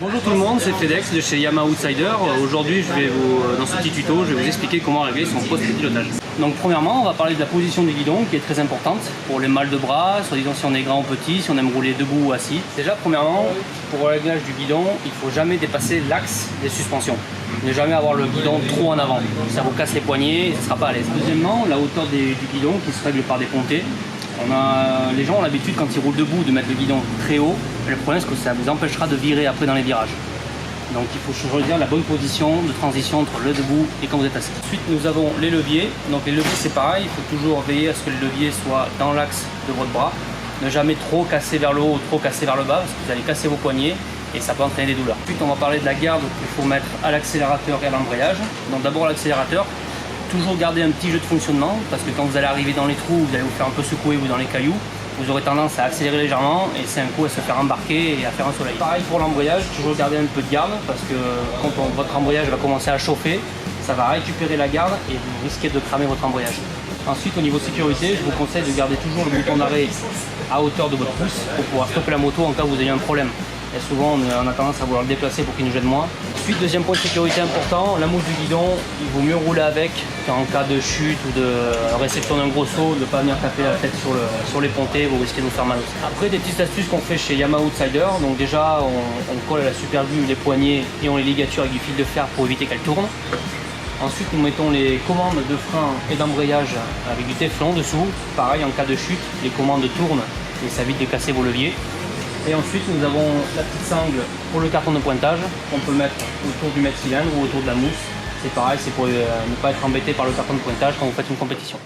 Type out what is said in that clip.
Bonjour tout le monde, c'est Fedex de chez Yamaha Outsider. Aujourd'hui, dans ce petit tuto, je vais vous expliquer comment régler son poste de pilotage. Donc premièrement, on va parler de la position du guidon qui est très importante pour les mal de bras, soi-disant si on est grand ou petit, si on aime rouler debout ou assis. Déjà, premièrement, pour le réglage du guidon, il ne faut jamais dépasser l'axe des suspensions. Ne jamais avoir le guidon trop en avant, ça vous casse les poignets et ça ne sera pas à l'aise. Deuxièmement, la hauteur du guidon qui se règle par des pontées. Les gens ont l'habitude quand ils roulent debout de mettre le guidon très haut, mais le problème c'est que ça vous empêchera de virer après dans les virages. Donc il faut choisir la bonne position de transition entre le debout et quand vous êtes assis. Ensuite nous avons les leviers. Donc les leviers c'est pareil, il faut toujours veiller à ce que le levier soit dans l'axe de votre bras. Ne jamais trop casser vers le haut ou trop casser vers le bas parce que vous allez casser vos poignets et ça peut entraîner des douleurs. Ensuite on va parler de la garde qu'il faut mettre à l'accélérateur et à l'embrayage. Donc d'abord l'accélérateur. Toujours garder un petit jeu de fonctionnement parce que quand vous allez arriver dans les trous, vous allez vous faire un peu secouer ou dans les cailloux, vous aurez tendance à accélérer légèrement et c'est un coup à se faire embarquer et à faire un soleil. Pareil pour l'embrayage, toujours garder un peu de garde parce que quand votre embrayage va commencer à chauffer, ça va récupérer la garde et vous risquez de cramer votre embrayage. Ensuite au niveau sécurité, je vous conseille de garder toujours le bouton d'arrêt à hauteur de votre pouce pour pouvoir stopper la moto en cas où vous ayez un problème. Et souvent on a tendance à vouloir le déplacer pour qu'il nous gêne moins. Ensuite, deuxième point de sécurité important, la mousse du guidon, il vaut mieux rouler avec qu'en cas de chute ou de réception d'un gros saut, de ne pas venir taper la tête sur les pontées, vous risquez de vous faire mal aussi. Après, des petites astuces qu'on fait chez Yamaha Outsider, donc déjà on colle à la super glue les poignées et on les ligature avec du fil de fer pour éviter qu'elles tournent. Ensuite, nous mettons les commandes de frein et d'embrayage avec du téflon dessous. Pareil, en cas de chute, les commandes tournent et ça évite de casser vos leviers. Et ensuite nous avons la petite sangle pour le carton de pointage qu'on peut mettre autour du mètre cylindre ou autour de la mousse. C'est pareil, c'est pour ne pas être embêté par le carton de pointage quand vous faites une compétition.